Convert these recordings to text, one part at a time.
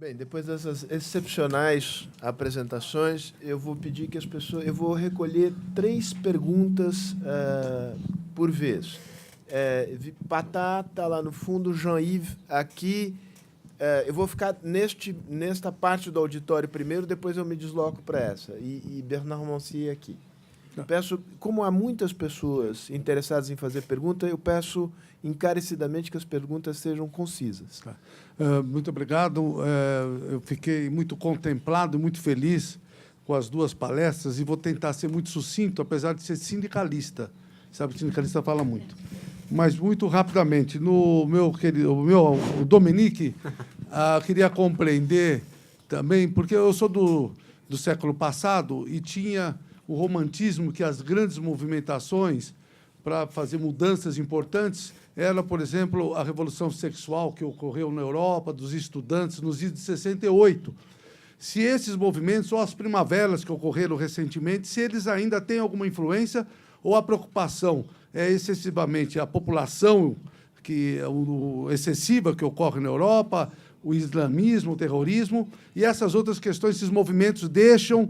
Bem, depois dessas excepcionais apresentações, eu vou pedir que as pessoas... Eu vou recolher 3 perguntas por vez. Patá está lá no fundo, Jean-Yves aqui. Eu vou ficar nesta parte do auditório primeiro, depois eu me desloco para essa. E Bernard Mancier aqui. Eu peço, como há muitas pessoas interessadas em fazer pergunta, eu peço encarecidamente que as perguntas sejam concisas. Muito obrigado. Eu fiquei muito contemplado, muito feliz com as 2 palestras e vou tentar ser muito sucinto, apesar de ser sindicalista. Sabe, o sindicalista fala muito. Mas, muito rapidamente, no meu querido, o Dominique, queria compreender também, porque eu sou do século passado e tinha o romantismo que as grandes movimentações para fazer mudanças importantes era, por exemplo, a Revolução Sexual que ocorreu na Europa, dos estudantes, nos idos de 68. Se esses movimentos, ou as primaveras que ocorreram recentemente, se eles ainda têm alguma influência, ou a preocupação é excessivamente a população excessiva que ocorre na Europa, o islamismo, o terrorismo, e essas outras questões, esses movimentos deixam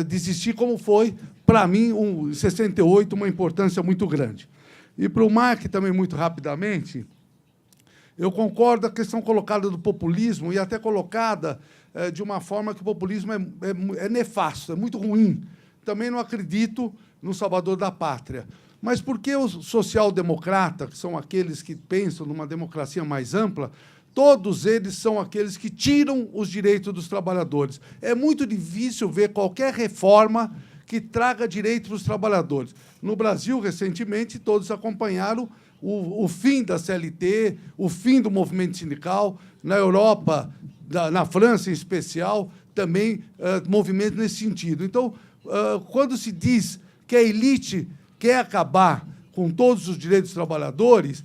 de existir, como foi, para mim, em 68, uma importância muito grande. E para o Marc, também, muito rapidamente, eu concordo com a questão colocada do populismo, e até colocada de uma forma que o populismo é nefasto, é muito ruim. Também não acredito no salvador da pátria. Mas por que os social-democratas, que são aqueles que pensam numa democracia mais ampla, todos eles são aqueles que tiram os direitos dos trabalhadores? É muito difícil ver qualquer reforma que traga direito para os trabalhadores. No Brasil, recentemente, todos acompanharam o fim da CLT, o fim do movimento sindical. Na Europa, na França, em especial, também movimentos nesse sentido. Então, quando se diz que a elite quer acabar com todos os direitos dos trabalhadores,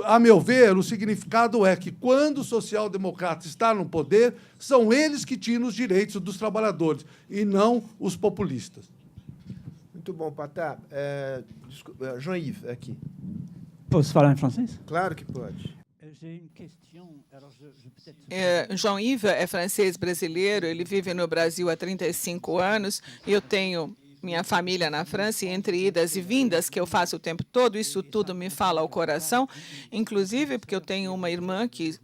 a meu ver, o significado é que, quando o social-democrata está no poder, são eles que tiram os direitos dos trabalhadores, e não os populistas. Muito bom, Patá. Jean-Yves, aqui. Posso falar em francês? Claro que pode. Jean-Yves é francês brasileiro, ele vive no Brasil há 35 anos, e eu tenho minha família na França, e entre idas e vindas que eu faço o tempo todo, isso tudo me fala ao coração, inclusive porque eu tenho uma irmã que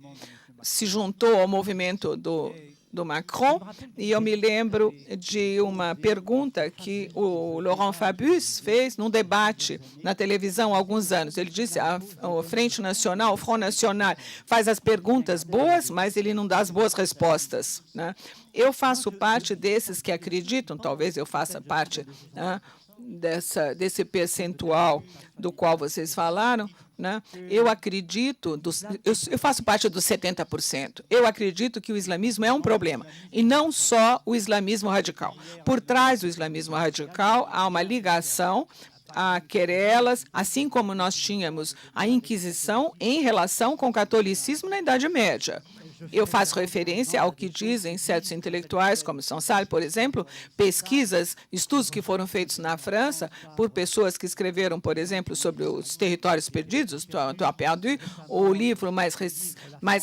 se juntou ao movimento do Macron, e eu me lembro de uma pergunta que o Laurent Fabius fez num debate na televisão há alguns anos. Ele disse: a Frente Nacional, o Front National, faz as perguntas boas, mas ele não dá as boas respostas, né? Eu faço parte desses que acreditam, talvez eu faça parte, né, desse percentual do qual vocês falaram, né? Eu acredito, eu faço parte dos 70%. Eu acredito que o islamismo é um problema, e não só o islamismo radical. Por trás do islamismo radical há uma ligação a querelas, assim como nós tínhamos a Inquisição em relação com o catolicismo na Idade Média. Eu faço referência ao que dizem certos intelectuais, como Sansal, por exemplo, pesquisas, estudos que foram feitos na França por pessoas que escreveram, por exemplo, sobre os territórios perdidos, Temps Perdu, o livro mais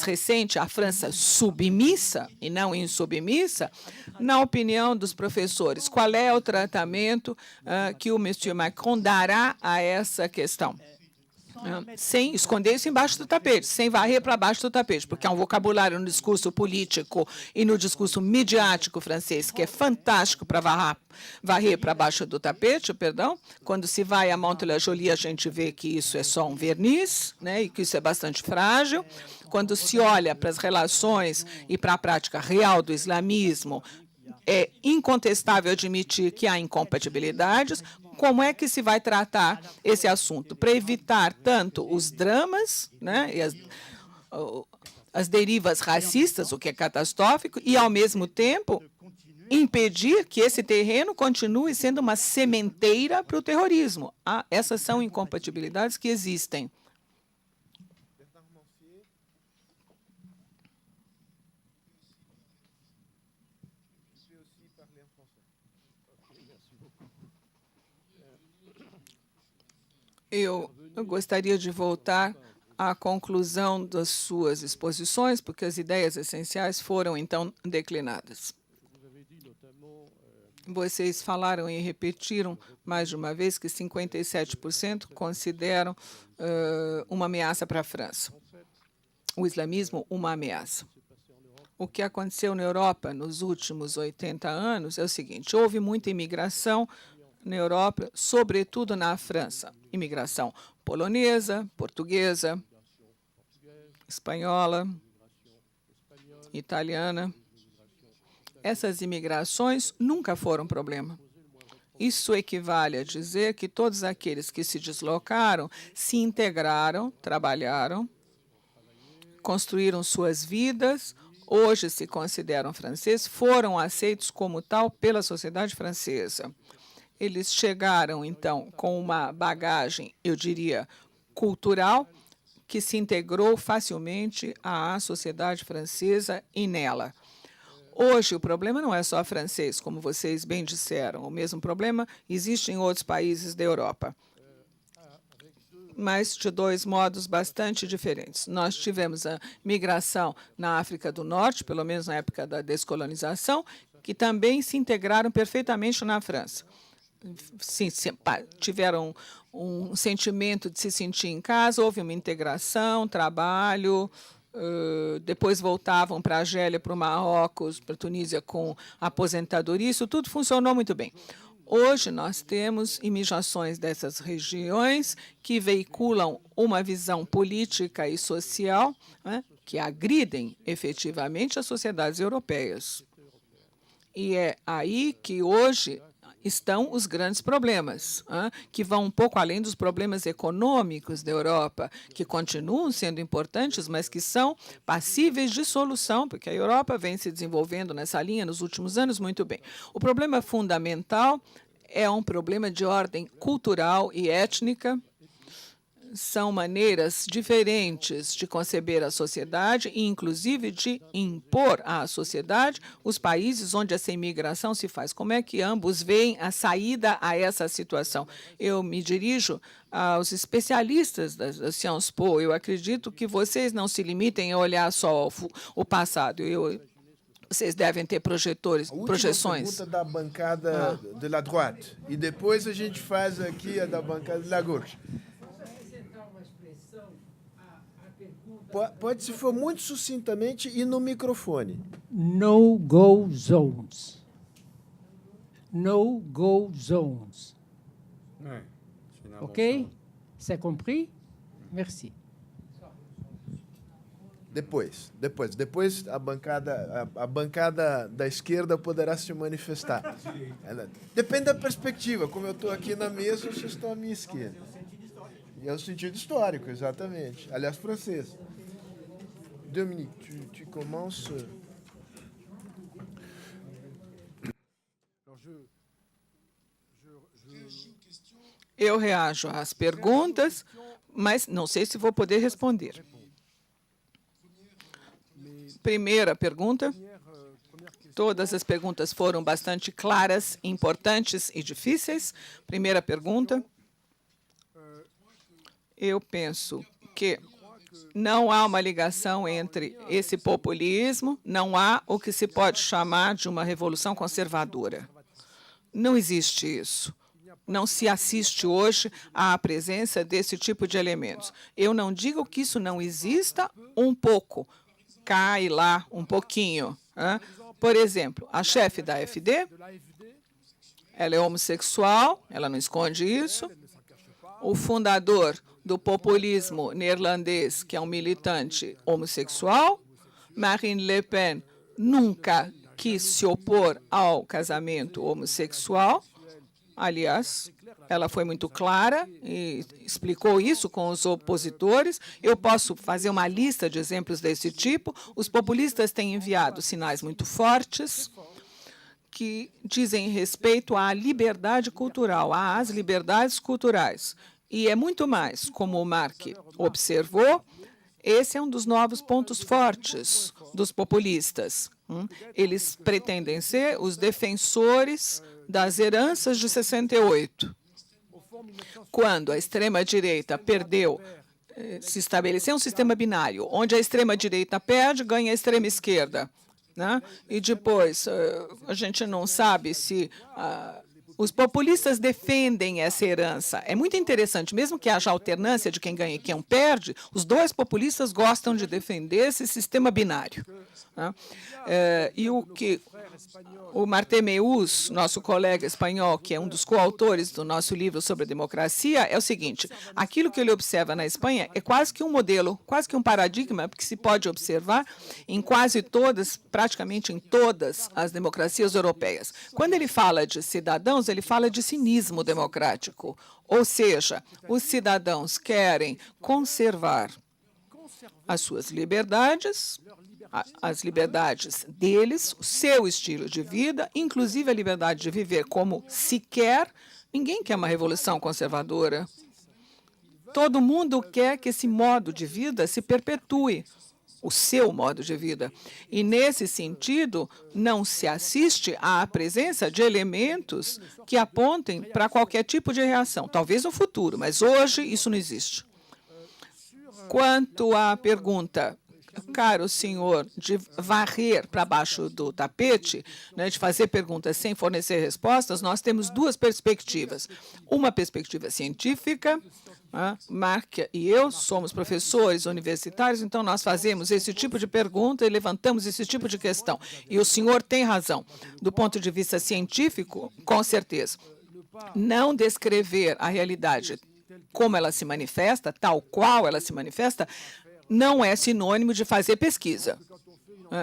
recente, A França Submissa e não Insubmissa. Na opinião dos professores, qual é o tratamento que o Monsieur Macron dará a essa questão? Sem esconder isso embaixo do tapete, sem varrer para baixo do tapete, porque há um vocabulário no discurso político e no discurso midiático francês que é fantástico para varrer para baixo do tapete, perdão. Quando se vai a Mantes-la-Jolie, a gente vê que isso é só um verniz, né, e que isso é bastante frágil. Quando se olha para as relações e para a prática real do islamismo, é incontestável admitir que há incompatibilidades. Como é que se vai tratar esse assunto? Para evitar tanto os dramas, né, e as derivas racistas, o que é catastrófico, e, ao mesmo tempo, impedir que esse terreno continue sendo uma sementeira para o terrorismo. Essas são incompatibilidades que existem. Eu gostaria de voltar a conclusão das suas exposições, porque as ideias essenciais foram, então, declinadas. Vocês falaram e repetiram mais de uma vez que 57% consideram uma ameaça para a França. O islamismo, uma ameaça. O que aconteceu na Europa nos últimos 80 anos é o seguinte: houve muita imigração na Europa, sobretudo na França. Imigração polonesa, portuguesa, espanhola, italiana. Essas imigrações nunca foram problema. Isso equivale a dizer que todos aqueles que se deslocaram se integraram, trabalharam, construíram suas vidas, hoje se consideram franceses, foram aceitos como tal pela sociedade francesa. Eles chegaram, então, com uma bagagem, eu diria, cultural, que se integrou facilmente à sociedade francesa e nela. Hoje, o problema não é só francês, como vocês bem disseram. O mesmo problema existe em outros países da Europa, mas de dois modos bastante diferentes. Nós tivemos a migração na África do Norte, pelo menos na época da descolonização, que também se integraram perfeitamente na França. Sim, tiveram um sentimento de se sentir em casa, houve uma integração, trabalho, depois voltavam para a Argélia, para o Marrocos, para a Tunísia com aposentadoria, isso tudo funcionou muito bem. Hoje nós temos imigrações dessas regiões que veiculam uma visão política e social, né, que agridem efetivamente as sociedades europeias. E é aí que hoje estão os grandes problemas, que vão um pouco além dos problemas econômicos da Europa, que continuam sendo importantes, mas que são passíveis de solução, porque a Europa vem se desenvolvendo nessa linha nos últimos anos muito bem. O problema fundamental é um problema de ordem cultural e étnica. São maneiras diferentes de conceber a sociedade e, inclusive, de impor à sociedade os países onde essa imigração se faz. Como é que ambos veem a saída a essa situação? Eu me dirijo aos especialistas da Sciences Po. Eu acredito que vocês não se limitem a olhar só o passado. Vocês devem ter projeções. Pergunta da bancada de la droite. E depois a gente faz aqui a da bancada de la gauche. Pode, se for muito sucintamente, e no microfone. No-go zones. No-go zones. OK? C'est compris? Merci. Depois a bancada da esquerda poderá se manifestar. Depende da perspectiva. Como eu estou aqui na mesa, vocês estão à minha esquerda. E é o sentido histórico, exatamente. Aliás, francês. Dominique, tu commences. Eu reajo às perguntas, mas não sei se vou poder responder. Primeira pergunta. Todas as perguntas foram bastante claras, importantes e difíceis. Primeira pergunta. Eu penso que não há uma ligação entre esse populismo, não há o que se pode chamar de uma revolução conservadora. Não existe isso. Não se assiste hoje à presença desse tipo de elementos. Eu não digo que isso não exista um pouco, cai lá um pouquinho. Por exemplo, a chefe da AfD, ela é homossexual, ela não esconde isso. O fundador do populismo neerlandês, que é um militante homossexual. Marine Le Pen nunca quis se opor ao casamento homossexual. Aliás, ela foi muito clara e explicou isso com os opositores. Eu posso fazer uma lista de exemplos desse tipo. Os populistas têm enviado sinais muito fortes que dizem respeito à liberdade cultural, às liberdades culturais. E é muito mais, como o Mark observou, esse é um dos novos pontos fortes dos populistas. Eles pretendem ser os defensores das heranças de 68. Quando a extrema-direita perdeu se estabelecer um sistema binário, onde a extrema-direita perde, ganha a extrema-esquerda, né? E depois, a gente não sabe se os populistas defendem essa herança. É muito interessante, mesmo que haja alternância de quem ganha e quem perde, os dois populistas gostam de defender esse sistema binário, né? E o que o Martemeus, nosso colega espanhol, que é um dos coautores do nosso livro sobre a democracia, é o seguinte: aquilo que ele observa na Espanha é quase que um modelo, quase que um paradigma, porque se pode observar em quase todas, praticamente em todas as democracias europeias. Quando ele fala de cidadãos, ele fala de cinismo democrático, ou seja, os cidadãos querem conservar as suas liberdades, as liberdades deles, o seu estilo de vida, inclusive a liberdade de viver como se quer. Ninguém quer uma revolução conservadora. Todo mundo quer que esse modo de vida se perpetue, o seu modo de vida. E, nesse sentido, não se assiste à presença de elementos que apontem para qualquer tipo de reação. Talvez no futuro, mas hoje isso não existe. Quanto à pergunta, caro senhor, de varrer para baixo do tapete, né, de fazer perguntas sem fornecer respostas, nós temos duas perspectivas. Uma perspectiva científica, né? Mark e eu somos professores universitários, então nós fazemos esse tipo de pergunta e levantamos esse tipo de questão. E o senhor tem razão. Do ponto de vista científico, com certeza. Não descrever a realidade como ela se manifesta, tal qual ela se manifesta, não é sinônimo de fazer pesquisa.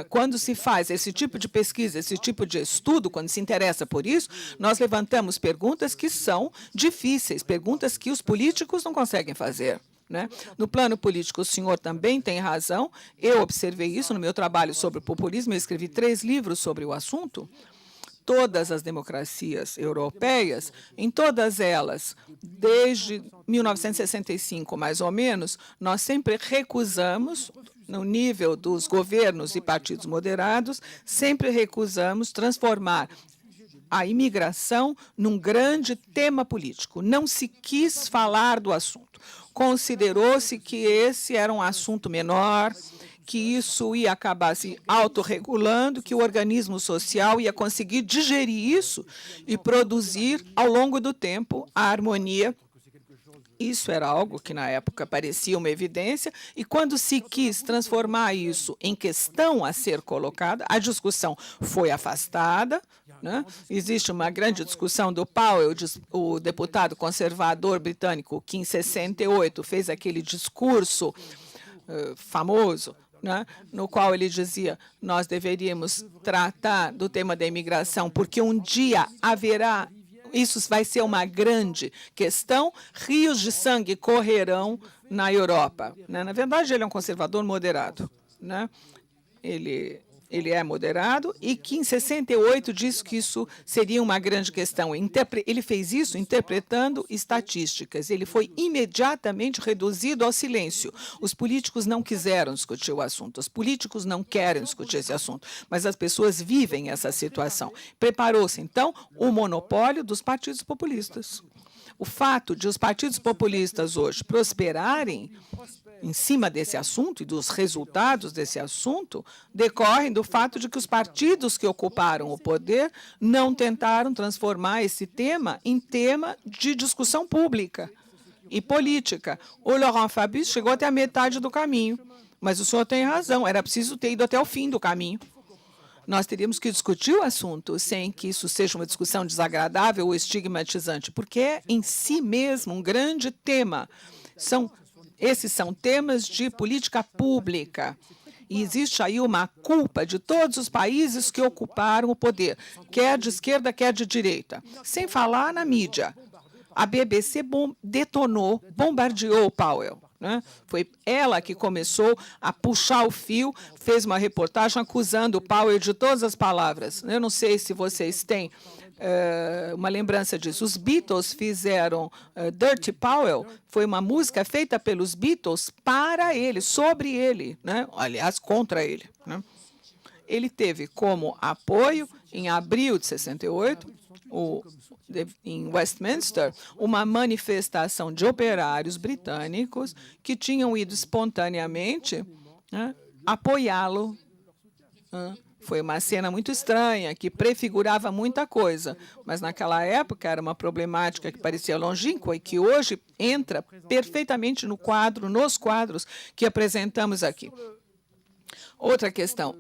Quando se faz esse tipo de pesquisa, esse tipo de estudo, quando se interessa por isso, nós levantamos perguntas que são difíceis, perguntas que os políticos não conseguem fazer, né? No plano político, o senhor também tem razão. Eu observei isso no meu trabalho sobre o populismo, eu escrevi 3 livros sobre o assunto. Todas as democracias europeias, em todas elas, desde 1965, mais ou menos, nós sempre recusamos, no nível dos governos e partidos moderados, sempre recusamos transformar a imigração num grande tema político. Não se quis falar do assunto. Considerou-se que esse era um assunto menor, que isso ia acabar se autorregulando, que o organismo social ia conseguir digerir isso e produzir, ao longo do tempo, a harmonia. Isso era algo que, na época, parecia uma evidência, e quando se quis transformar isso em questão a ser colocada, a discussão foi afastada, né? Existe uma grande discussão do Powell, o deputado conservador britânico, que, em 68, fez aquele discurso famoso, né, no qual ele dizia: nós deveríamos tratar do tema da imigração, porque um dia haverá, isso vai ser uma grande questão, rios de sangue correrão na Europa, né? Na verdade, ele é um conservador moderado, né? Ele é moderado, e que em 68 disse que isso seria uma grande questão. Ele fez isso interpretando estatísticas. Ele foi imediatamente reduzido ao silêncio. Os políticos não quiseram discutir o assunto. Os políticos não querem discutir esse assunto, mas as pessoas vivem essa situação. Preparou-se, então, o monopólio dos partidos populistas. O fato de os partidos populistas hoje prosperarem em cima desse assunto e dos resultados desse assunto decorrem do fato de que os partidos que ocuparam o poder não tentaram transformar esse tema em tema de discussão pública e política. O Laurent Fabius chegou até a metade do caminho, mas o senhor tem razão, era preciso ter ido até o fim do caminho. Nós teríamos que discutir o assunto sem que isso seja uma discussão desagradável ou estigmatizante, porque é em si mesmo um grande tema. Esses são temas de política pública. E existe aí uma culpa de todos os países que ocuparam o poder, quer de esquerda, quer de direita. Sem falar na mídia. A BBC detonou, bombardeou o Powell, né? Foi ela que começou a puxar o fio, fez uma reportagem acusando o Powell de todas as palavras. Eu não sei se vocês têm uma lembrança disso. Os Beatles fizeram Dirty Powell, foi uma música feita pelos Beatles para ele, sobre ele, né? Aliás, contra ele, né? Ele teve como apoio, em abril de 68, em Westminster, uma manifestação de operários britânicos que tinham ido espontaneamente, né, apoiá-lo. Foi uma cena muito estranha, que prefigurava muita coisa, mas naquela época era uma problemática que parecia longínqua e que hoje entra perfeitamente no quadro, nos quadros que apresentamos aqui. Outra questão,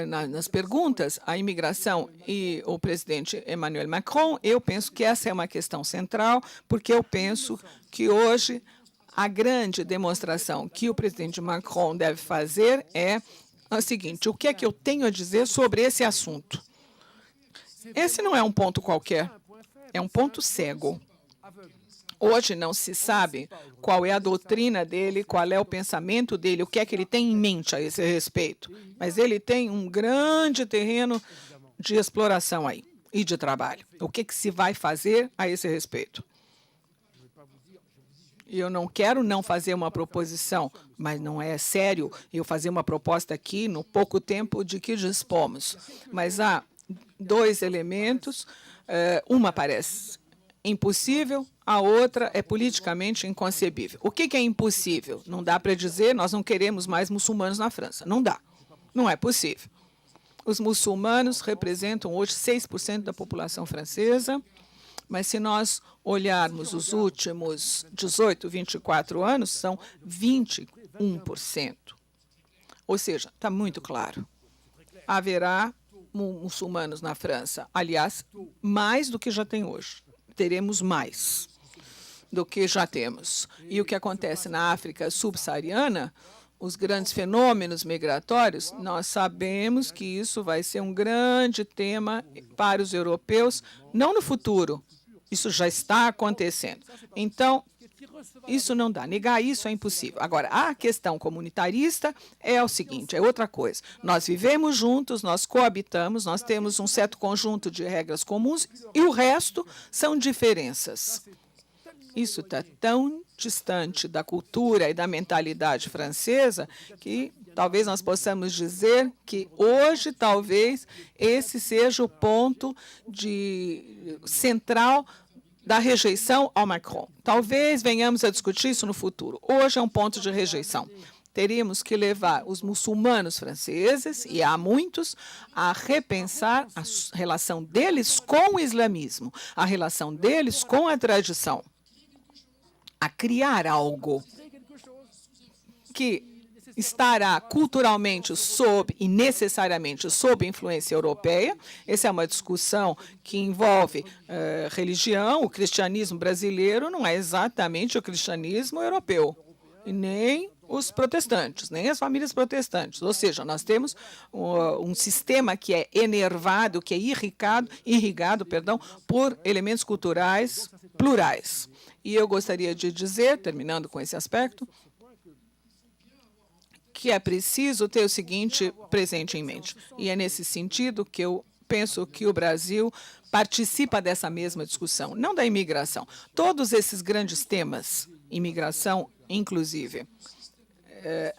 nas perguntas, a imigração e o presidente Emmanuel Macron, eu penso que essa é uma questão central, porque eu penso que hoje a grande demonstração que o presidente Macron deve fazer é o seguinte: o que é que eu tenho a dizer sobre esse assunto? Esse não é um ponto qualquer, é um ponto cego. Hoje não se sabe qual é a doutrina dele, qual é o pensamento dele, o que é que ele tem em mente a esse respeito. Mas ele tem um grande terreno de exploração aí e de trabalho. O que se vai fazer a esse respeito? Eu não quero não fazer uma proposição, mas não é sério eu fazer uma proposta aqui no pouco tempo de que dispomos. Mas há dois elementos, uma parece impossível, a outra é politicamente inconcebível. O que é impossível? Não dá para dizer nós não queremos mais muçulmanos na França. Não dá. Não é possível. Os muçulmanos representam hoje 6% da população francesa, mas se nós olharmos os últimos 18, 24 anos, são 21%. Ou seja, está muito claro. Haverá muçulmanos na França. Aliás, mais do que já tem hoje. Teremos mais do que já temos. E o que acontece na África subsaariana, os grandes fenômenos migratórios, nós sabemos que isso vai ser um grande tema para os europeus, não no futuro. Isso já está acontecendo. Então, isso não dá. Negar isso é impossível. Agora, a questão comunitarista é o seguinte, é outra coisa. Nós vivemos juntos, nós coabitamos, nós temos um certo conjunto de regras comuns e o resto são diferenças. Isso está tão distante da cultura e da mentalidade francesa que talvez nós possamos dizer que hoje talvez esse seja o ponto central da rejeição ao Macron. Talvez venhamos a discutir isso no futuro. Hoje é um ponto de rejeição. Teríamos que levar os muçulmanos franceses, e há muitos, a repensar a relação deles com o islamismo, a relação deles com a tradição, a criar algo que estará culturalmente sob e necessariamente sob influência europeia. Essa é uma discussão que envolve religião. O cristianismo brasileiro não é exatamente o cristianismo europeu, e nem os protestantes, nem as famílias protestantes. Ou seja, nós temos um sistema que é enervado, que é irrigado, por elementos culturais plurais. E eu gostaria de dizer, terminando com esse aspecto, que é preciso ter o seguinte presente em mente. E é nesse sentido que eu penso que o Brasil participa dessa mesma discussão, não da imigração. Todos esses grandes temas, imigração inclusive,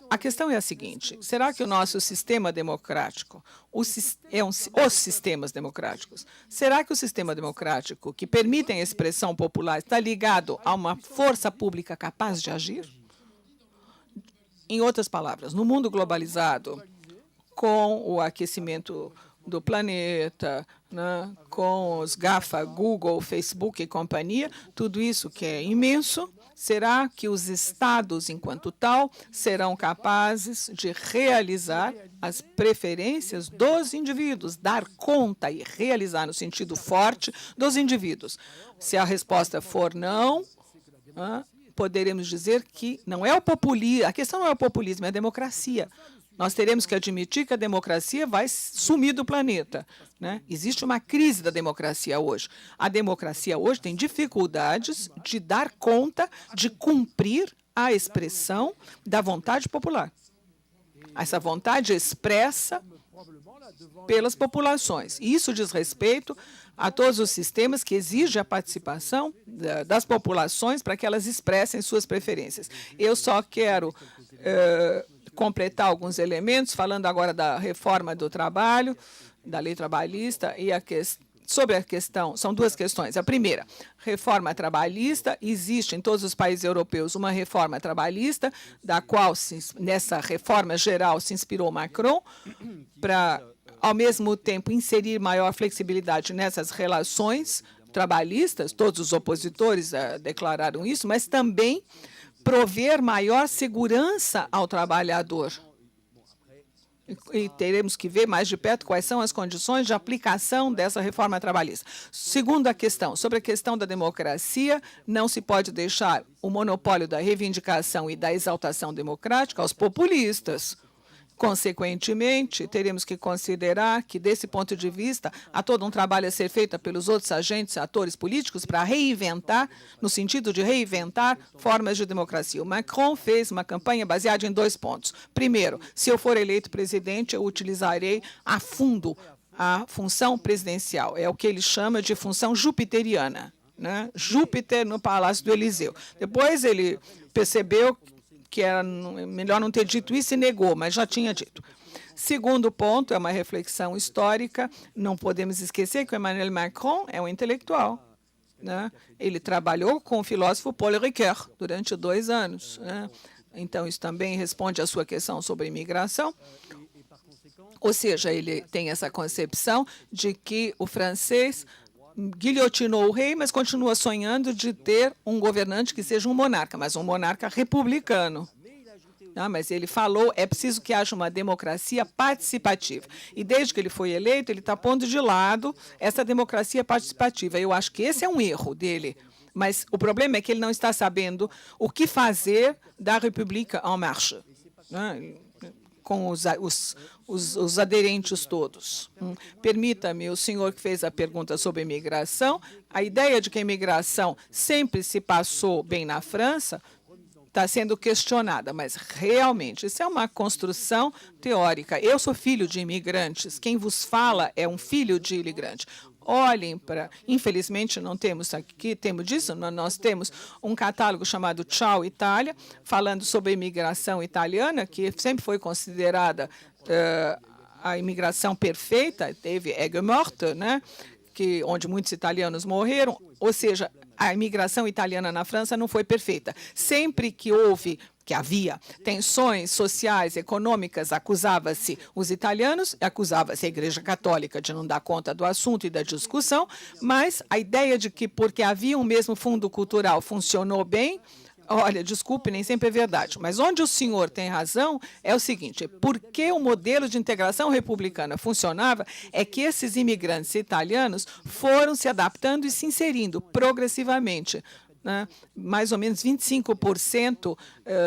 a questão é a seguinte: será que o nosso sistema democrático, os sistemas democráticos, será que o sistema democrático que permite a expressão popular está ligado a uma força pública capaz de agir? Em outras palavras, no mundo globalizado, com o aquecimento do planeta, né, com os GAFA, Google, Facebook e companhia, tudo isso que é imenso, será que os estados, enquanto tal, serão capazes de realizar as preferências dos indivíduos, dar conta e realizar no sentido forte dos indivíduos? Se a resposta for não, poderemos dizer que não é o populismo, a questão não é o populismo, é a democracia. Nós teremos que admitir que a democracia vai sumir do planeta, né? Existe uma crise da democracia hoje. A democracia hoje tem dificuldades de dar conta de cumprir a expressão da vontade popular. Essa vontade expressa pelas populações. E isso diz respeito a todos os sistemas que exigem a participação das populações para que elas expressem suas preferências. Eu só quero completar alguns elementos, falando agora da reforma do trabalho, da lei trabalhista e a questão sobre a questão, são duas questões. A primeira, reforma trabalhista. Existe em todos os países europeus uma reforma trabalhista, da qual, nessa reforma geral, se inspirou Macron, para, ao mesmo tempo, inserir maior flexibilidade nessas relações trabalhistas. Todos os opositores declararam isso, mas também prover maior segurança ao trabalhador. E teremos que ver mais de perto quais são as condições de aplicação dessa reforma trabalhista. Segunda questão, sobre a questão da democracia, não se pode deixar o monopólio da reivindicação e da exaltação democrática aos populistas. Consequentemente, teremos que considerar que, desse ponto de vista, há todo um trabalho a ser feito pelos outros agentes, atores políticos, para reinventar, no sentido de reinventar formas de democracia. O Macron fez uma campanha baseada em 2 pontos. Primeiro, se eu for eleito presidente, eu utilizarei a fundo a função presidencial. É o que ele chama de função jupiteriana, né? Júpiter no Palácio do Eliseu. Depois ele percebeu que era melhor não ter dito isso e negou, mas já tinha dito. Segundo ponto, é uma reflexão histórica. Não podemos esquecer que o Emmanuel Macron é um intelectual, né? Ele trabalhou com o filósofo Paul Ricoeur durante 2 anos, né? Então, isso também responde à sua questão sobre imigração. Ou seja, ele tem essa concepção de que o francês guilhotinou o rei, mas continua sonhando de ter um governante que seja um monarca, mas um monarca republicano. Mas ele falou, é preciso que haja uma democracia participativa. E desde que ele foi eleito, ele está pondo de lado essa democracia participativa. Eu acho que esse é um erro dele. Mas o problema é que ele não está sabendo o que fazer da República en Marche, né? Com os aderentes todos. Permita-me, o senhor que fez a pergunta sobre imigração, a ideia de que a imigração sempre se passou bem na França está sendo questionada, mas realmente isso é uma construção teórica. Eu sou filho de imigrantes, quem vos fala é um filho de imigrante. Olhem para... Infelizmente, não temos aqui, temos disso, nós temos um catálogo chamado Ciao Itália, falando sobre a imigração italiana, que sempre foi considerada a imigração perfeita, teve Aigues Mortes, né, onde muitos italianos morreram, ou seja, a imigração italiana na França não foi perfeita. Sempre que havia tensões sociais, econômicas, acusava-se os italianos, acusava-se a Igreja Católica de não dar conta do assunto e da discussão, mas a ideia de que porque havia um mesmo fundo cultural funcionou bem, olha, desculpe, nem sempre é verdade, mas onde o senhor tem razão é o seguinte, porque o modelo de integração republicana funcionava, é que esses imigrantes italianos foram se adaptando e se inserindo progressivamente, né? Mais ou menos 25%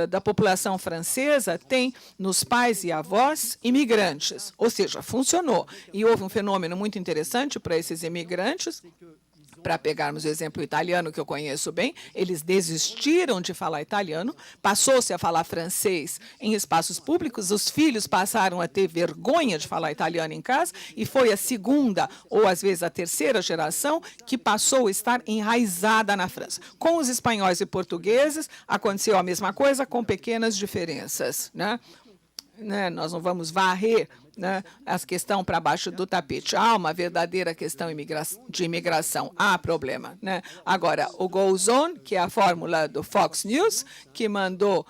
da população francesa tem nos pais e avós imigrantes, ou seja, funcionou. E houve um fenômeno muito interessante para esses imigrantes. Para pegarmos o exemplo italiano, que eu conheço bem, eles desistiram de falar italiano, passou-se a falar francês em espaços públicos, os filhos passaram a ter vergonha de falar italiano em casa, e foi a segunda, ou às vezes a terceira geração, que passou a estar enraizada na França. Com os espanhóis e portugueses, aconteceu a mesma coisa, com pequenas diferenças, né? Nós não vamos varrer, né, a questão para baixo do tapete. Há uma verdadeira questão de imigração, há problema, né? Agora, o Goes On, que é a fórmula do Fox News, que mandou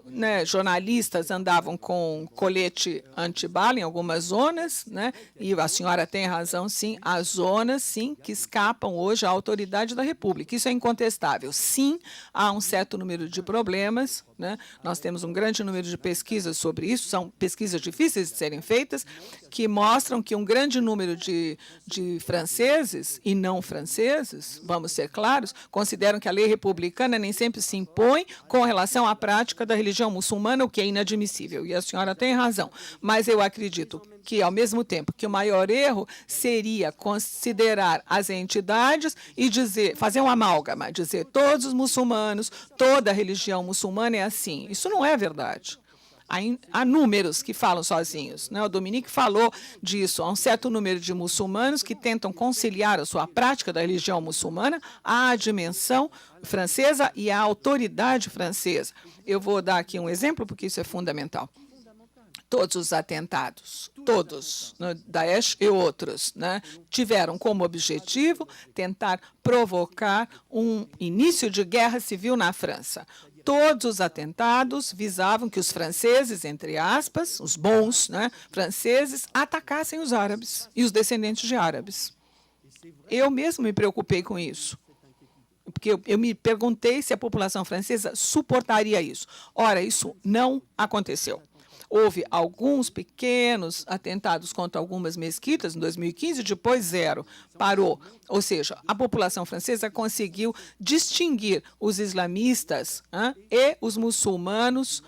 né, jornalistas andavam com colete antibala em algumas zonas, né? E a senhora tem razão, sim, há zonas, sim, que escapam hoje à autoridade da República. Isso é incontestável. Sim, há um certo número de problemas, né? Nós temos um grande número de pesquisas sobre isso, são pesquisas difíceis de serem feitas, que mostram que um grande número de franceses e não franceses, vamos ser claros, consideram que a lei republicana nem sempre se impõe com relação à prática da religião muçulmana, o que é inadmissível. E a senhora tem razão. Mas eu acredito que, ao mesmo tempo, que o maior erro seria considerar as entidades e fazer uma amálgama, dizer todos os muçulmanos, toda a religião muçulmana é assim. Isso não é verdade. Há números que falam sozinhos, né? O Dominique falou disso. Há um certo número de muçulmanos que tentam conciliar a sua prática da religião muçulmana à dimensão francesa e à autoridade francesa. Eu vou dar aqui um exemplo, porque isso é fundamental. Todos os atentados, todos, né, Daesh e outros, né, tiveram como objetivo tentar provocar um início de guerra civil na França. Todos os atentados visavam que os franceses, entre aspas, os bons, né, franceses, atacassem os árabes e os descendentes de árabes. Eu mesmo me preocupei com isso, porque eu me perguntei se a população francesa suportaria isso. Ora, isso não aconteceu. Houve alguns pequenos atentados contra algumas mesquitas em 2015, depois zero, parou. Ou seja, a população francesa conseguiu distinguir os islamistas e os muçulmanos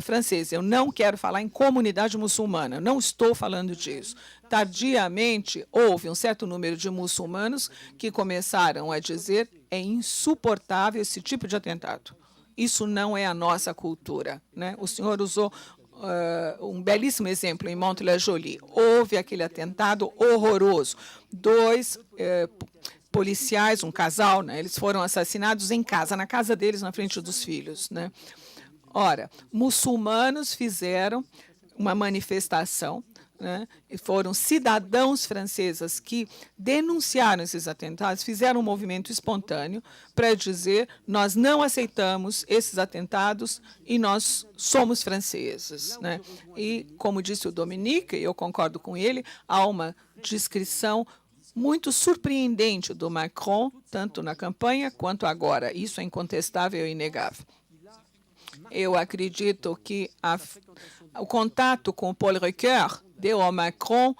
franceses. Eu não quero falar em comunidade muçulmana, não estou falando disso. Tardiamente, houve um certo número de muçulmanos que começaram a dizer é insuportável esse tipo de atentado. Isso não é a nossa cultura, né? O senhor usou um belíssimo exemplo em Mantes-la-Jolie. Houve aquele atentado horroroso. 2 policiais, um casal, né, eles foram assassinados em casa, na casa deles, na frente dos filhos, né? Ora, muçulmanos fizeram uma manifestação, né, e foram cidadãos franceses que denunciaram esses atentados, fizeram um movimento espontâneo para dizer nós não aceitamos esses atentados e nós somos franceses, né? E, como disse o Dominique, eu concordo com ele, há uma descrição muito surpreendente do Macron, tanto na campanha quanto agora. Isso é incontestável e inegável. Eu acredito que o contato com o Paul Ricoeur deu ao Macron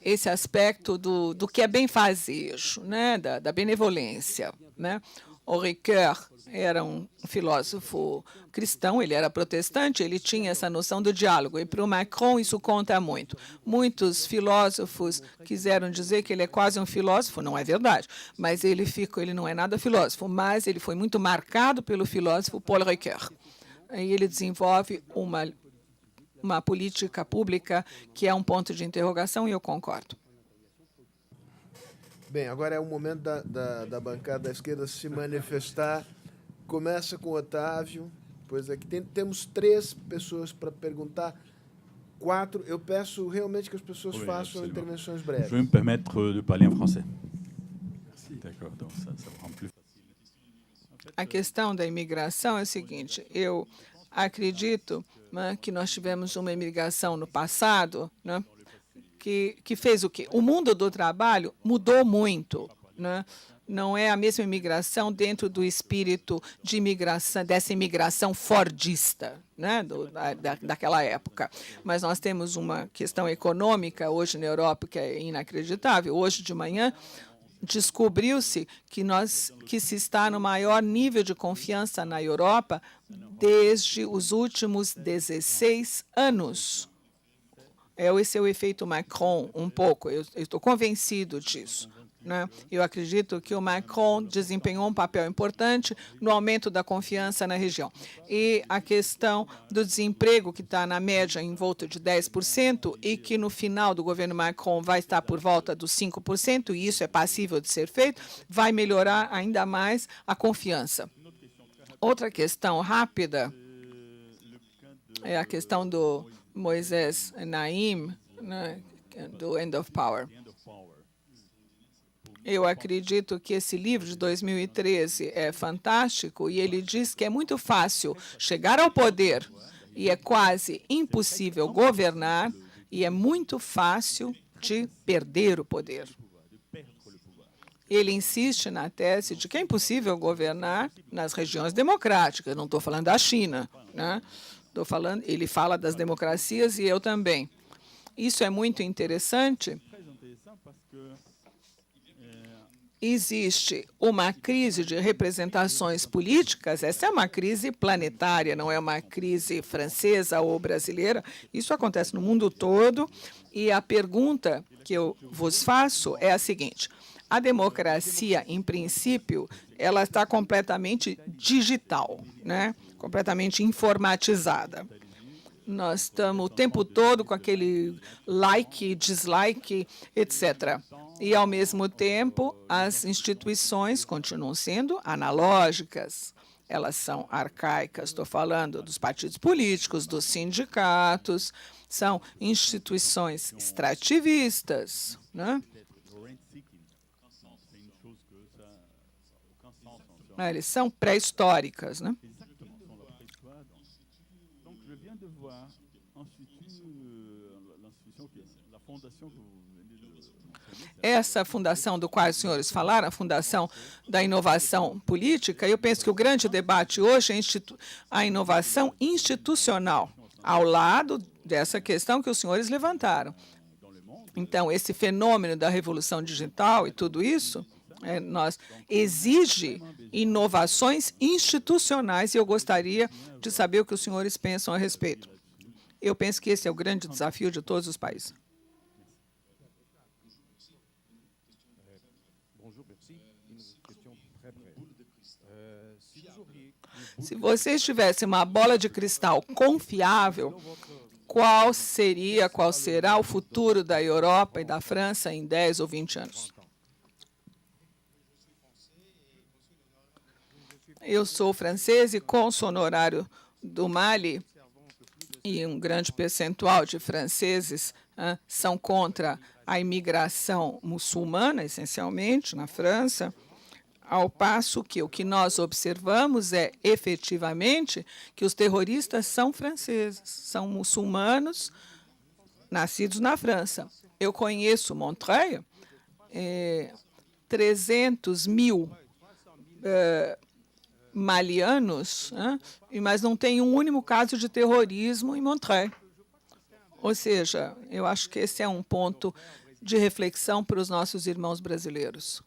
esse aspecto do que é bem-fazejo, né, da benevolência, né? O Ricoeur era um filósofo cristão, ele era protestante, ele tinha essa noção do diálogo, e para o Macron isso conta muito. Muitos filósofos quiseram dizer que ele é quase um filósofo, não é verdade, mas ele não é nada filósofo, mas ele foi muito marcado pelo filósofo Paul Ricoeur. E ele desenvolve uma política pública que é um ponto de interrogação, e eu concordo. Bem, agora é o momento da bancada da esquerda se manifestar. Começa com o Otávio, pois aqui temos 3 pessoas para perguntar. 4, eu peço realmente que as pessoas façam intervenções breves. Je vais me permettre de parler en français. D'accord, donc ça me rend plus facile. A questão da imigração é a seguinte, eu acredito, né, que nós tivemos uma imigração no passado, né, que fez o quê? O mundo do trabalho mudou muito, né? Não é a mesma imigração dentro do espírito de imigração, dessa imigração fordista, né, daquela época. Mas nós temos uma questão econômica hoje na Europa que é inacreditável. Hoje de manhã descobriu-se que se está no maior nível de confiança na Europa desde os últimos 16 anos. Esse é o efeito Macron, um pouco. Eu estou convencido disso, né? Eu acredito que o Macron desempenhou um papel importante no aumento da confiança na região. E a questão do desemprego, que está na média em volta de 10%, e que no final do governo Macron vai estar por volta dos 5%, e isso é passível de ser feito, vai melhorar ainda mais a confiança. Outra questão rápida é a questão do Moisés Naim, né, do End of Power. Eu acredito que esse livro de 2013 é fantástico e ele diz que é muito fácil chegar ao poder e é quase impossível governar e é muito fácil de perder o poder. Ele insiste na tese de que é impossível governar nas regiões democráticas. Não estou falando da China, né? Ele fala das democracias e eu também. Isso é muito interessante. Existe uma crise de representações políticas, essa é uma crise planetária, não é uma crise francesa ou brasileira, isso acontece no mundo todo, e a pergunta que eu vos faço é a seguinte: a democracia, em princípio, ela está completamente digital, né? Completamente informatizada. Nós estamos o tempo todo com aquele like, dislike, etc. E, ao mesmo tempo, as instituições continuam sendo analógicas. elas são arcaicas. Estou falando dos partidos políticos, dos sindicatos, são instituições extrativistas, né? Eles são pré-históricas, né? Essa fundação do qual os senhores falaram, a Fundação da Inovação Política, eu penso que o grande debate hoje é a inovação institucional, ao lado dessa questão que os senhores levantaram. Então, esse fenômeno da revolução digital e tudo isso, exige inovações institucionais, e eu gostaria de saber o que os senhores pensam a respeito. Eu penso que esse é o grande desafio de todos os países. Se vocês tivessem uma bola de cristal confiável, qual será o futuro da Europa e da França em 10 ou 20 anos? Eu sou francês e cônsul honorário do Mali, e um grande percentual de franceses são contra a imigração muçulmana, essencialmente, na França, ao passo que o que nós observamos é, efetivamente, que os terroristas são franceses, são muçulmanos nascidos na França. Eu conheço Montreuil, 300 mil malianos, mas não tem um único caso de terrorismo em Montreuil. Ou seja, eu acho que esse é um ponto de reflexão para os nossos irmãos brasileiros.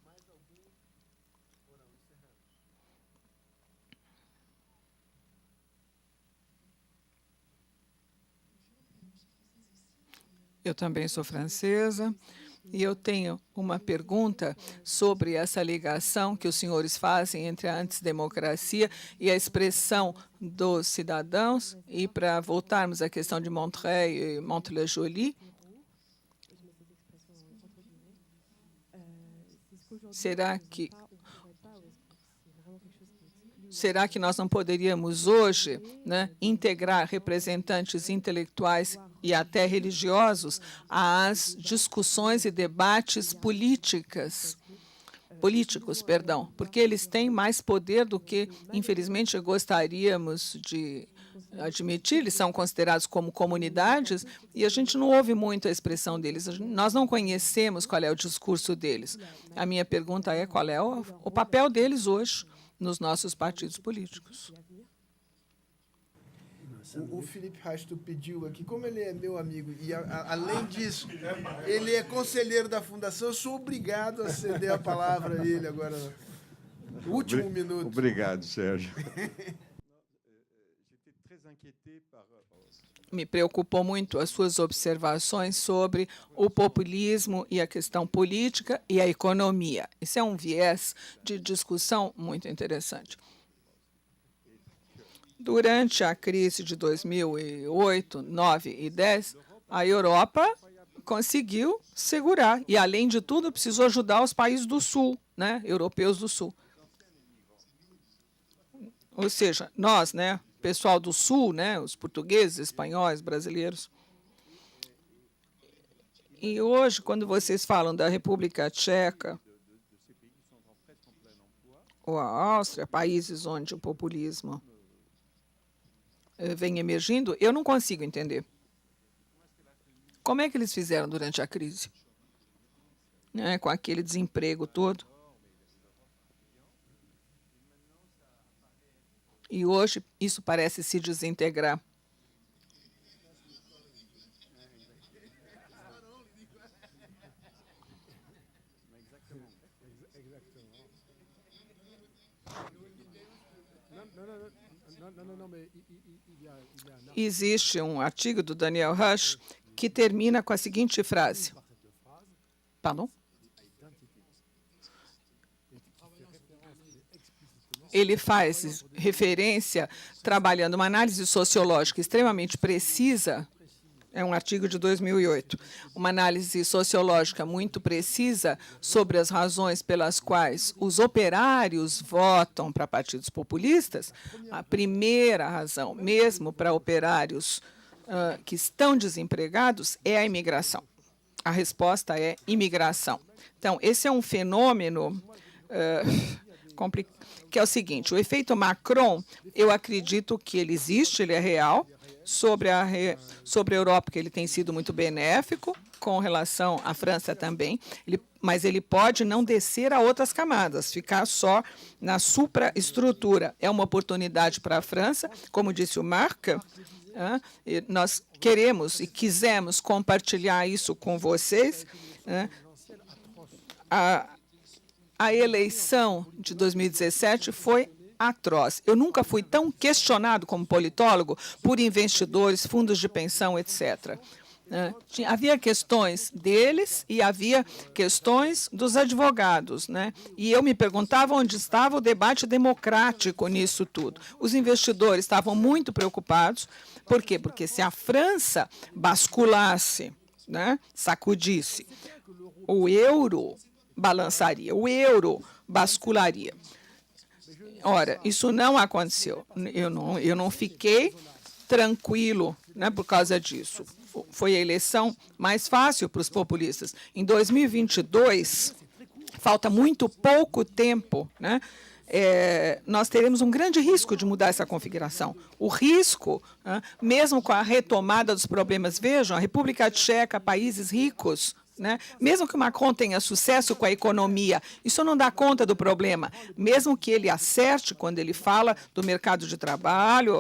Eu também sou francesa e eu tenho uma pergunta sobre essa ligação que os senhores fazem entre a antidemocracia e a expressão dos cidadãos. E para voltarmos à questão de Montreuil e Mantes-la-Jolie, será que nós não poderíamos hoje, né, integrar representantes intelectuais e até religiosos às discussões e debates políticos, porque eles têm mais poder do que, infelizmente, gostaríamos de admitir. Eles são considerados como comunidades e a gente não ouve muito a expressão deles. Nós não conhecemos qual é o discurso deles. A minha pergunta é qual é o papel deles hoje nos nossos partidos políticos. O Felipe Rasto pediu aqui, como ele é meu amigo, e além disso, ele é conselheiro da Fundação, eu sou obrigado a ceder a palavra a ele agora, no último minuto. Obrigado, Sérgio. Me preocupou muito as suas observações sobre o populismo e a questão política e a economia. Esse é um viés de discussão muito interessante. Durante a crise de 2008, 2009 e 2010, a Europa conseguiu segurar e, além de tudo, precisou ajudar os países do Sul, né, europeus do Sul. Ou seja, nós, né, pessoal do Sul, né, os portugueses, espanhóis, brasileiros. E hoje, quando vocês falam da República Tcheca ou a Áustria, países onde o populismo vem emergindo, eu não consigo entender. Como é que eles fizeram durante a crise? Né, com aquele desemprego todo. E hoje isso parece se desintegrar. Existe um artigo do Daniel Rush que termina com a seguinte frase. Pardon? Ele faz referência, trabalhando uma análise sociológica extremamente precisa, É um artigo de 2008. Uma análise sociológica muito precisa sobre as razões pelas quais os operários votam para partidos populistas. A primeira razão, mesmo para operários que estão desempregados, é a imigração. A resposta é imigração. Então, esse é um fenômeno que é o seguinte: o efeito Macron, eu acredito que ele existe, ele é real. Sobre a Europa, que ele tem sido muito benéfico, com relação à França também, mas ele pode não descer a outras camadas, ficar só na supraestrutura. É uma oportunidade para a França, como disse o Marc, nós queremos e quisemos compartilhar isso com vocês. A eleição de 2017 foi atroz. Eu nunca fui tão questionado como politólogo por investidores, fundos de pensão, etc. Havia questões deles e havia questões dos advogados, né? E eu me perguntava onde estava o debate democrático nisso tudo. Os investidores estavam muito preocupados. Por quê? Porque se a França basculasse, né, sacudisse, o euro balançaria, o euro bascularia. Ora, isso não aconteceu. Eu não fiquei tranquilo, né, por causa disso. Foi a eleição mais fácil para os populistas. Em 2022, falta muito pouco tempo, né, nós teremos um grande risco de mudar essa configuração. O risco, mesmo com a retomada dos problemas, vejam, a República Tcheca, países ricos, né? Mesmo que o Macron tenha sucesso com a economia, isso não dá conta do problema. Mesmo que ele acerte quando ele fala do mercado de trabalho,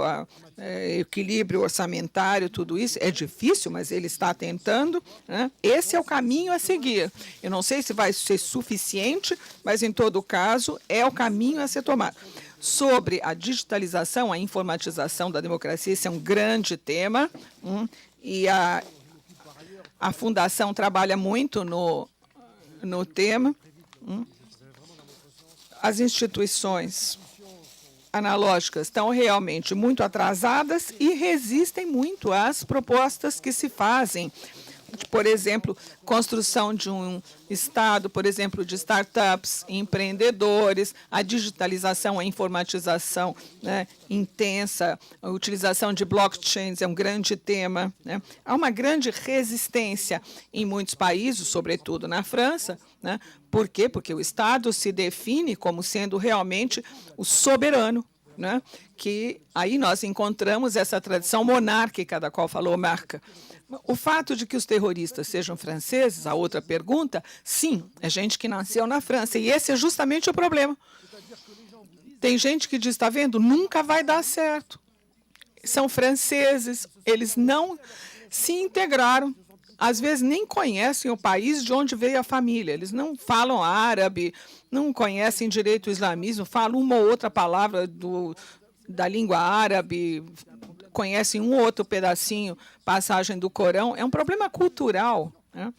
equilíbrio orçamentário, tudo isso, é difícil, mas ele está tentando, né? Esse é o caminho a seguir. Eu não sei se vai ser suficiente, mas, em todo caso, é o caminho a ser tomado. Sobre a digitalização, a informatização da democracia, esse é um grande tema, e a Fundação trabalha muito no tema. As instituições analógicas estão realmente muito atrasadas e resistem muito às propostas que se fazem. Por exemplo, construção de um Estado, por exemplo, de startups, empreendedores, a digitalização, a informatização, né, intensa, a utilização de blockchains é um grande tema, né. Há uma grande resistência em muitos países, sobretudo na França, né. Por quê? Porque o Estado se define como sendo realmente o soberano, né, que aí nós encontramos essa tradição monárquica da qual falou Marc. O fato de que os terroristas sejam franceses, a outra pergunta, sim, é gente que nasceu na França, e esse é justamente o problema. Tem gente que diz, está vendo, nunca vai dar certo. São franceses, eles não se integraram, às vezes nem conhecem o país de onde veio a família, eles não falam árabe, não conhecem direito o islamismo, falam uma ou outra palavra da língua árabe, conhecem um ou outro pedacinho, passagem do Corão. É um problema cultural, né?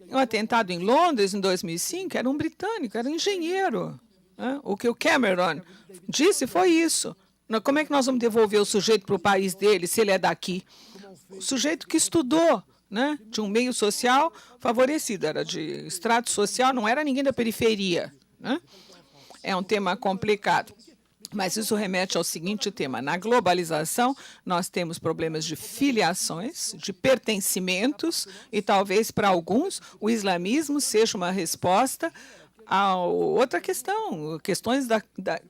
Um atentado em Londres, em 2005, era um britânico, era um engenheiro, né? O que o Cameron disse foi isso. Como é que nós vamos devolver o sujeito para o país dele, se ele é daqui? O sujeito que estudou, né, de um meio social favorecido, era de extrato social, não era ninguém da periferia, né? É um tema complicado. Mas isso remete ao seguinte tema: na globalização, nós temos problemas de filiações, de pertencimentos, e talvez para alguns o islamismo seja uma resposta a outra questão, questões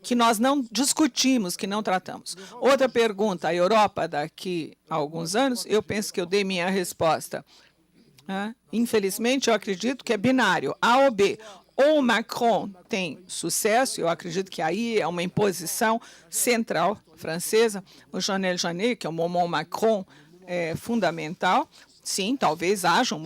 que nós não discutimos, que não tratamos. Outra pergunta: a Europa daqui a alguns anos, eu penso que eu dei minha resposta. Infelizmente, eu acredito que é binário, A ou B. Ou o Macron tem sucesso, eu acredito que aí é uma imposição central francesa. O Jean-Noël Jeannet, que é o moment Macron, é fundamental. Sim, talvez haja um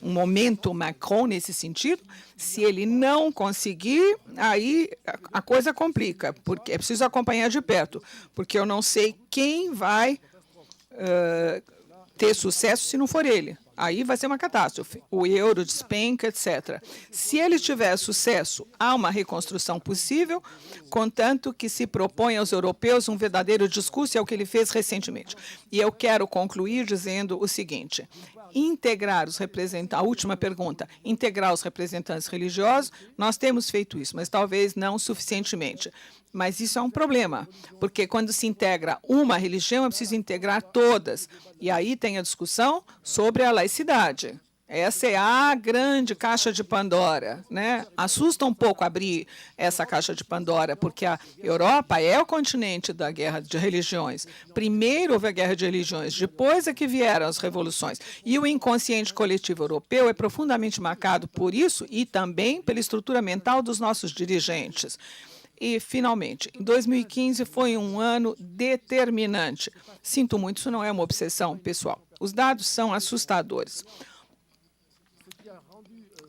momento Macron nesse sentido. Se ele não conseguir, aí a coisa complica, porque é preciso acompanhar de perto, porque eu não sei quem vai ter sucesso se não for ele. Aí vai ser uma catástrofe. O euro despenca, etc. Se ele tiver sucesso, há uma reconstrução possível, contanto que se propõe aos europeus um verdadeiro discurso, é o que ele fez recentemente. E eu quero concluir dizendo o seguinte: integrar os representantes, a última pergunta, integrar os representantes religiosos, nós temos feito isso, mas talvez não suficientemente. Mas isso é um problema, porque quando se integra uma religião, é preciso integrar todas. E aí tem a discussão sobre a laicidade. Essa é a grande caixa de Pandora, né? Assusta um pouco abrir essa caixa de Pandora, porque a Europa é o continente da guerra de religiões. Primeiro houve a guerra de religiões, depois é que vieram as revoluções. E o inconsciente coletivo europeu é profundamente marcado por isso e também pela estrutura mental dos nossos dirigentes. E, finalmente, em 2015 foi um ano determinante. Sinto muito, isso não é uma obsessão pessoal. Os dados são assustadores.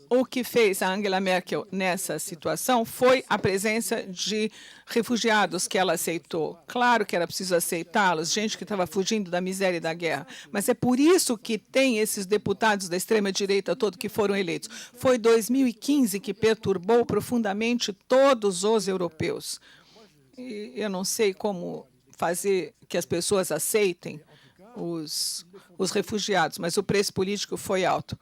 O que fez a Angela Merkel nessa situação foi a presença de refugiados que ela aceitou. Claro que era preciso aceitá-los, gente que estava fugindo da miséria e da guerra, mas é por isso que tem esses deputados da extrema-direita todos que foram eleitos. Foi 2015 que perturbou profundamente todos os europeus. E eu não sei como fazer que as pessoas aceitem os refugiados, mas o preço político foi alto.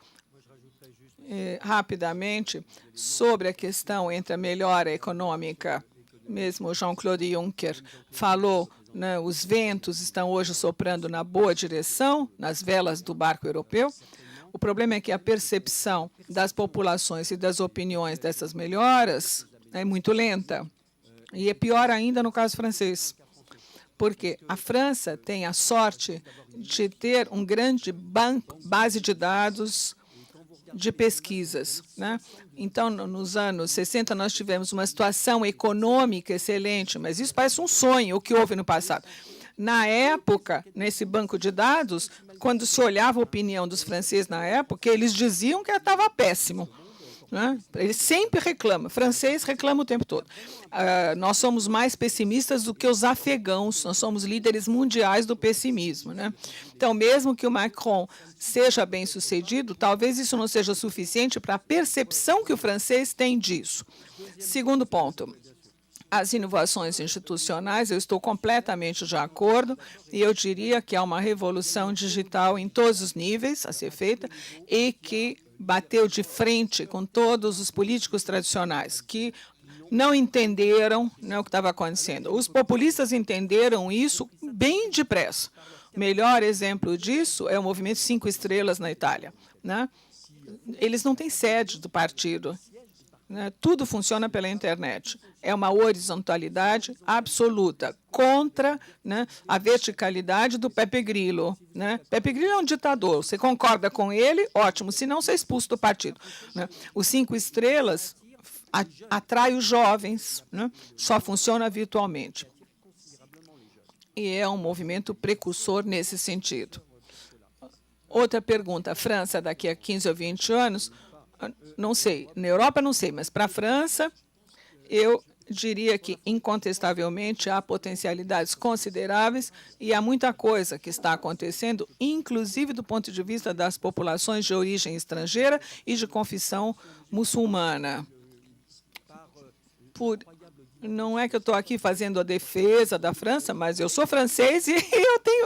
Rapidamente, sobre a questão entre a melhora econômica, mesmo Jean-Claude Juncker falou, né, os ventos estão hoje soprando na boa direção, nas velas do barco europeu. O problema é que a percepção das populações e das opiniões dessas melhoras é muito lenta. E é pior ainda no caso francês, porque a França tem a sorte de ter um grande base de dados de pesquisas, né? Então, nos anos 60, nós tivemos uma situação econômica excelente, mas isso parece um sonho, o que houve no passado. Na época, nesse banco de dados, quando se olhava a opinião dos franceses na época, eles diziam que estava péssimo, né? Eles sempre reclamam, francês reclama o tempo todo. Nós somos mais pessimistas do que os afegãos, nós somos líderes mundiais do pessimismo, né? Então, mesmo que o Macron seja bem-sucedido, talvez isso não seja suficiente para a percepção que o francês tem disso. Segundo ponto, as inovações institucionais, eu estou completamente de acordo, e eu diria que há uma revolução digital em todos os níveis a ser feita e que bateu de frente com todos os políticos tradicionais que não entenderam, né, o que estava acontecendo. Os populistas entenderam isso bem depressa. O melhor exemplo disso é o movimento 5 Estrelas na Itália, né? Eles não têm sede do partido, né? Tudo funciona pela internet. É uma horizontalidade absoluta contra, né, a verticalidade do Pepe Grillo, né? Pepe Grillo é um ditador. Você concorda com ele? Ótimo. Se não, você é expulso do partido, né? Os 5 Estrelas atrai os jovens, né? Só funciona virtualmente. E é um movimento precursor nesse sentido. Outra pergunta, a França daqui a 15 ou 20 anos, não sei, na Europa não sei, mas para a França, eu diria que, incontestavelmente, há potencialidades consideráveis e há muita coisa que está acontecendo, inclusive do ponto de vista das populações de origem estrangeira e de confissão muçulmana. Não é que eu estou aqui fazendo a defesa da França, mas eu sou francês e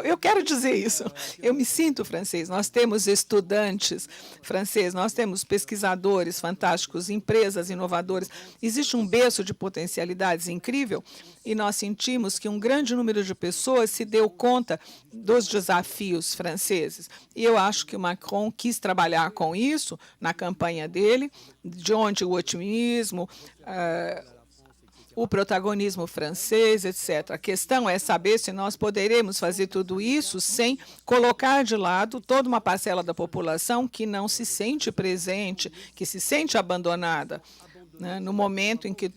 eu quero dizer isso. Eu me sinto francês. Nós temos estudantes franceses, nós temos pesquisadores fantásticos, empresas inovadoras. Existe um berço de potencialidades incrível e nós sentimos que um grande número de pessoas se deu conta dos desafios franceses. E eu acho que o Macron quis trabalhar com isso na campanha dele, de onde o otimismo, o protagonismo francês, etc. A questão é saber se nós poderemos fazer tudo isso sem colocar de lado toda uma parcela da população que não se sente presente, que se sente abandonada, né? No momento em que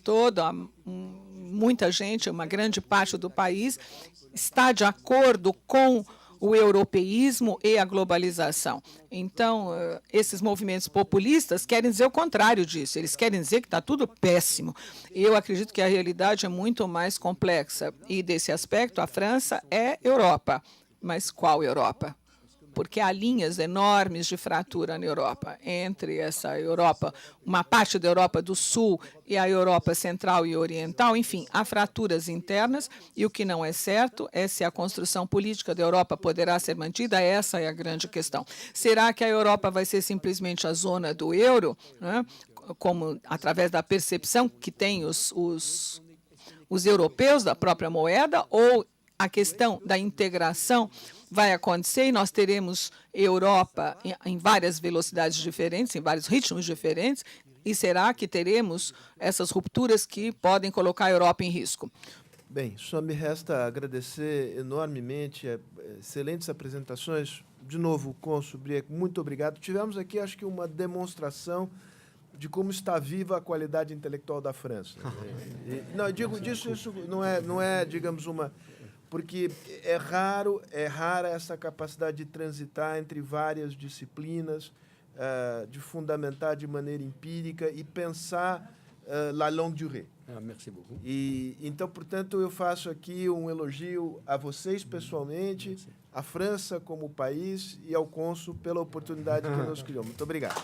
muita gente, uma grande parte do país, está de acordo com o europeísmo e a globalização. Então, esses movimentos populistas querem dizer o contrário disso. Eles querem dizer que está tudo péssimo. Eu acredito que a realidade é muito mais complexa. E, desse aspecto, a França é Europa. Mas qual Europa? porque há linhas enormes de fratura na Europa, entre essa Europa, uma parte da Europa do Sul e a Europa Central e Oriental. Enfim, há fraturas internas, e o que não é certo é se a construção política da Europa poderá ser mantida. Essa é a grande questão. Será que a Europa vai ser simplesmente a zona do euro, né, como através da percepção que têm os europeus da própria moeda, ou a questão da integração vai acontecer e nós teremos Europa em várias velocidades diferentes, em vários ritmos diferentes, e será que teremos essas rupturas que podem colocar a Europa em risco? Bem, só me resta agradecer enormemente, excelentes apresentações. De novo, cônsul Brieck, muito obrigado. Tivemos aqui, acho que, uma demonstração de como está viva a qualidade intelectual da França. Não, eu digo disso, isso não é, digamos, uma... Porque é rara essa capacidade de transitar entre várias disciplinas, de fundamentar de maneira empírica e pensar la longue durée. Merci beaucoup. E, então, portanto, eu faço aqui um elogio a vocês pessoalmente, à França como país e ao cônsul pela oportunidade que nos criou. Muito obrigado.